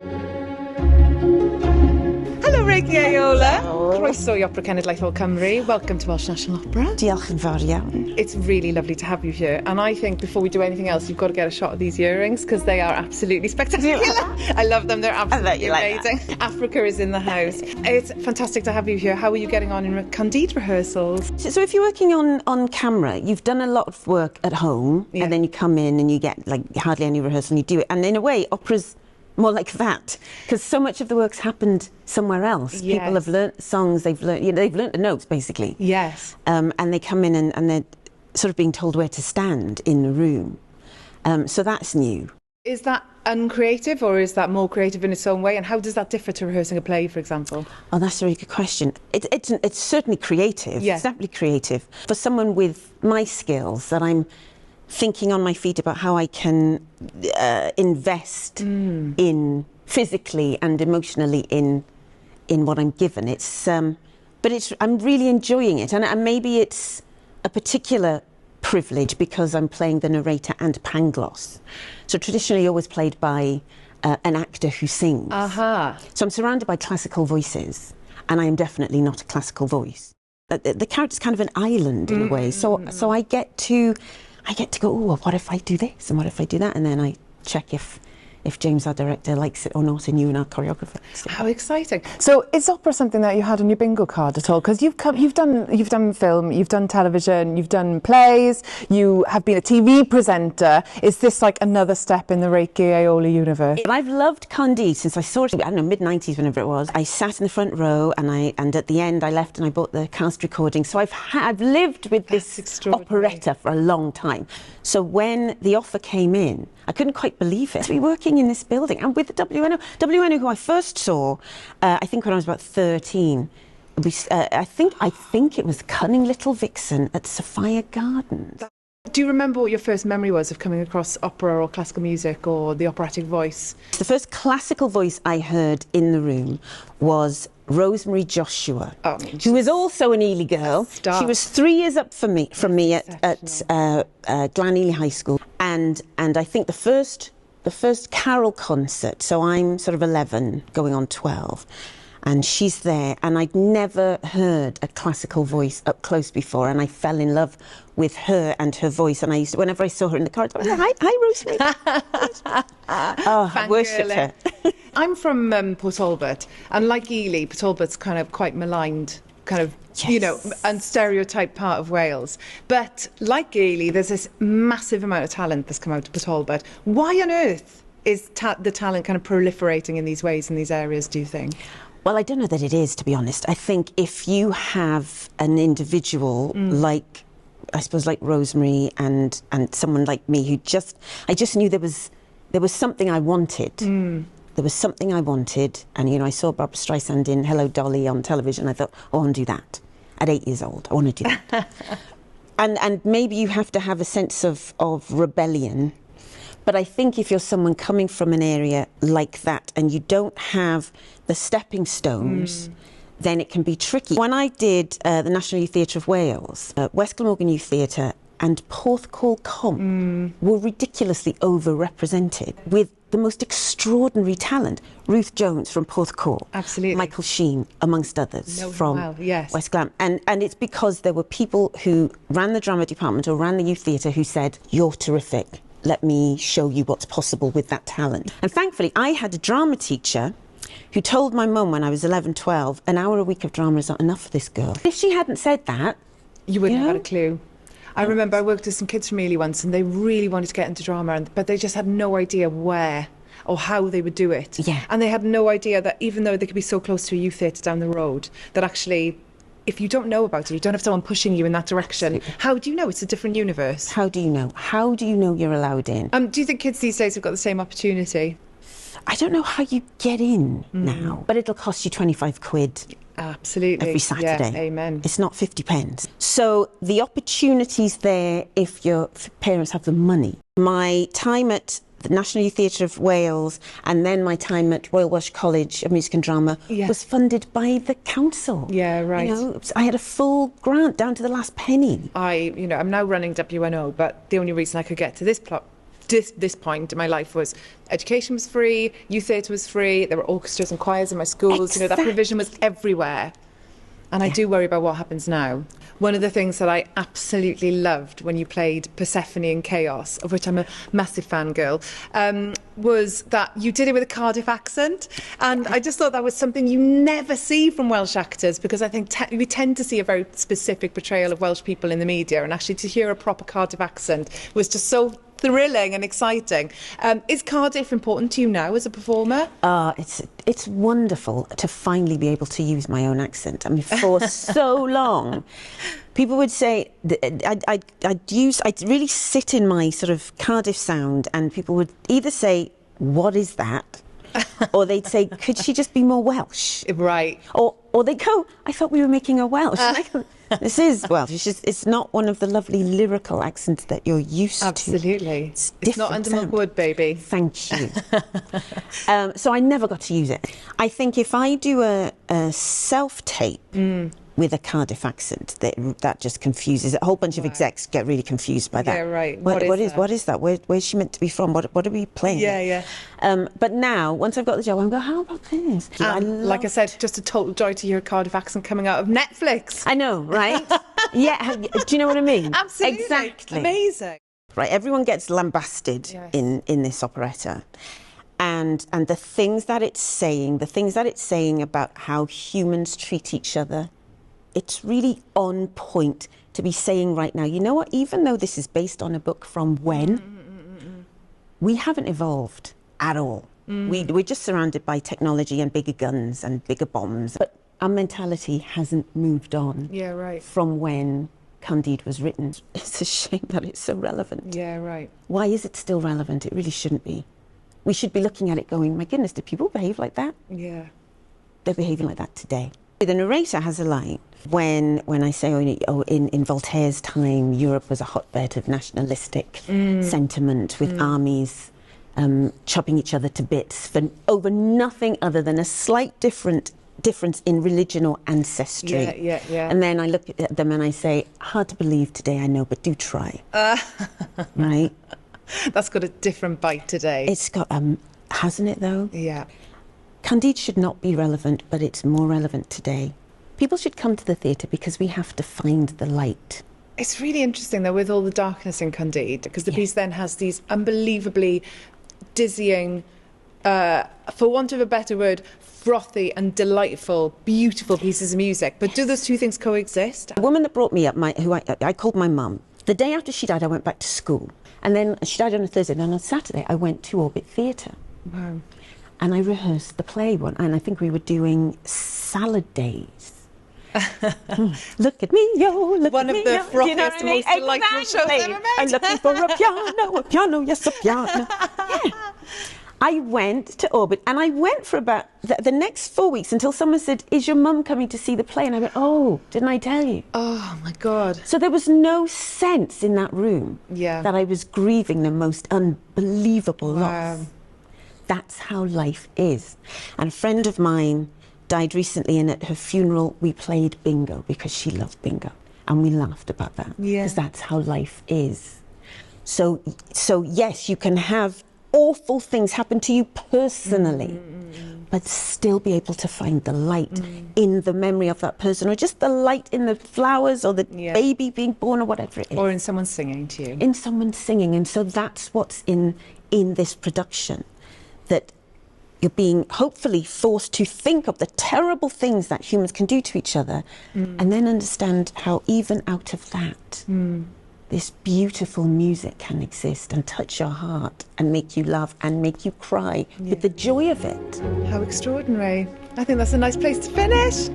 Hello, Rakie Ayola. Croeso I Opera Cenedlaethol Cymru. Welcome to Welsh National Opera. Diolch yn fawr iawn. It's really lovely to have you here. And I think before we do anything else, you've got to get a shot of these earrings because they are absolutely spectacular. I love them. They're absolutely amazing. Africa is in the house. It's fantastic to have you here. How are you getting on in Candide rehearsals? So if you're working on camera, you've done a lot of work at home, and then you come in and you get like hardly any rehearsal and you do it. And in a way, opera's more like that, because so much of the work's happened somewhere else. Yes. People have learnt songs, they've learnt the notes basically. Yes. And they come in and they're sort of being told where to stand in the room. So that's new. Is that uncreative or is that more creative in its own way? And how does that differ to rehearsing a play, for example? Oh, that's a very good question. It's certainly creative. Yes. It's definitely creative. For someone with my skills, that I'm thinking on my feet about how I can invest in physically and emotionally in what I'm given. But I'm really enjoying it, and maybe it's a particular privilege because I'm playing the narrator and Pangloss. So traditionally always played by an actor who sings. So I'm surrounded by classical voices, and I am definitely not a classical voice. The character's kind of an island in a way. So I get to go, oh, well, what if I do this and what if I do that? And then I check if James, our director, likes it or not, and you and our choreographer. So. How exciting! So, is opera something that you had on your bingo card at all? Because you've done film, you've done television, you've done plays, you have been a TV presenter. Is this like another step in the Rakie Ayola universe? I've loved Candide since I saw it. I don't know, mid-90s, whenever it was. I sat in the front row, and at the end I left and I bought the Kaos recording. So I've lived with this operetta for a long time. So when the offer came in, I couldn't quite believe it. To be working in this building and with the WNO, who I first saw, I think when I was about 13. I think it was Cunning Little Vixen at Sophia Gardens. Do you remember what your first memory was of coming across opera or classical music or the operatic voice? The first classical voice I heard in the room was Rosemary Joshua, who was also an Ely girl. She was 3 years up from me at Glan Ely High School, and I think the first carol concert. So I'm sort of 11, going on 12. And she's there, and I'd never heard a classical voice up close before, and I fell in love with her and her voice. And I used to, whenever I saw her in the corridor, I was like, hi, Rosemary. Oh, I worshipped her. I'm from Port Talbot, and like Ely, Port Talbot's kind of quite maligned, kind of, you know, and stereotyped part of Wales. But like Ely, there's this massive amount of talent that's come out of Port Talbot. Why on earth is the talent kind of proliferating in these ways, in these areas, do you think? Well, I don't know that it is, to be honest. I think if you have an individual like, I suppose, like Rosemary and someone like me who I just knew there was something I wanted. There was something I wanted, and you know, I saw Barbara Streisand in Hello Dolly on television. I thought, oh, I want to do that. At 8 years old, I want to do that. and maybe you have to have a sense of rebellion. But I think if you're someone coming from an area like that and you don't have the stepping stones, then it can be tricky. When I did the National Youth Theatre of Wales, West Glamorgan Youth Theatre and Porthcawl Comp were ridiculously overrepresented with the most extraordinary talent. Ruth Jones from Porthcawl. Absolutely. Michael Sheen, amongst others, from yes. West Glam. And it's because there were people who ran the drama department or ran the youth theatre who said, you're terrific. Let me show you what's possible with that talent. And thankfully, I had a drama teacher who told my mum when I was 11, 12, an hour a week of drama is not enough for this girl. If she hadn't said that... You wouldn't have had a clue. I remember I worked with some kids from Ely once and they really wanted to get into drama, but they just had no idea where or how they would do it. Yeah. And they had no idea that even though they could be so close to a youth theatre down the road, that actually... if you don't know about it, you don't have someone pushing you in that direction. Absolutely. How do you know? It's a different universe. How do you know? How do you know you're allowed in? Do you think kids these days have got the same opportunity? I don't know how you get in now, but it'll cost you 25 quid. Absolutely. Every Saturday. Yeah, amen. It's not 50 pence. So the opportunity's there if your parents have the money. My time at the National Youth Theatre of Wales and then my time at Royal Welsh College of Music and Drama was funded by the council. Yeah, right. You know, I had a full grant down to the last penny. I'm now running WNO, but the only reason I could get to this this point in my life was education was free, youth theatre was free, there were orchestras and choirs in my schools, you know, that provision was everywhere. And I do worry about what happens now. One of the things that I absolutely loved when you played Persephone in Chaos, of which I'm a massive fangirl, was that you did it with a Cardiff accent. And I just thought that was something you never see from Welsh actors, because I think we tend to see a very specific portrayal of Welsh people in the media, and actually to hear a proper Cardiff accent was just so thrilling and exciting. Is Cardiff important to you now as a performer? It's wonderful to finally be able to use my own accent. I mean, for so long, people would say I'd really sit in my sort of Cardiff Sound, and people would either say, "What is that?" or they'd say, "Could she just be more Welsh?" Right. Or they'd go, "I thought we were making her Welsh." And I go, this is Welsh. It's not one of the lovely lyrical accents that you're used to. Absolutely. It's not under milk wood, baby. Thank you. So I never got to use it. I think if I do a self-tape with a Cardiff accent, that just confuses it. A whole bunch of execs get really confused by that. Yeah, right. What is that? Where's she meant to be from? What are we playing? Yeah. But now, once I've got the job, I'm going, how about this? Like I said, just a total joy to hear a Cardiff accent coming out of Netflix. I know, right? Yeah. Do you know what I mean? Absolutely. Exactly. Amazing. Right, everyone gets lambasted in this operetta. And the things that it's saying about how humans treat each other, it's really on point to be saying right now, you know what, even though this is based on a book from when, we haven't evolved at all. We're just surrounded by technology and bigger guns and bigger bombs. But our mentality hasn't moved on from when Candide was written. It's a shame that it's so relevant. Yeah, right. Why is it still relevant? It really shouldn't be. We should be looking at it going, my goodness, do people behave like that? Yeah. They're behaving like that today. The narrator has a line when I say, in Voltaire's time, Europe was a hotbed of nationalistic sentiment with armies chopping each other to bits over nothing other than a slight difference in religion or ancestry. Yeah. And then I look at them and I say, hard to believe today, I know, but do try. Right? That's got a different bite today. It's got, hasn't it though? Yeah. Candide should not be relevant, but it's more relevant today. People should come to the theatre because we have to find the light. It's really interesting though with all the darkness in Candide, because the piece then has these unbelievably dizzying, for want of a better word, frothy and delightful, beautiful pieces of music. But do those two things coexist? A woman that brought me up, who I called my mum, the day after she died, I went back to school. And then she died on a Thursday, and on a Saturday, I went to Orbit Theatre. Wow. And I rehearsed the play and I think we were doing salad days. Look at me, yo, look One at of me, the yo. frothiest, You know what I mean? most delightful shows ever made. I'm looking for a piano, yes, a piano. Yeah. I went to Orbit, and I went for about the next 4 weeks until someone said, is your mum coming to see the play? And I went, oh, didn't I tell you? Oh, my God. So there was no sense in that room that I was grieving the most unbelievable loss. That's how life is. And a friend of mine died recently, and at her funeral we played bingo because she loved bingo, and we laughed about that because that's how life is. So yes, you can have awful things happen to you personally, but still be able to find the light in the memory of that person, or just the light in the flowers, or the baby being born, or whatever it is. Or in someone singing to you. In someone singing. And so that's what's in this production, that you're being hopefully forced to think of the terrible things that humans can do to each other, and then understand how even out of that, this beautiful music can exist and touch your heart and make you laugh and make you cry with the joy of it. How extraordinary. I think that's a nice place to finish.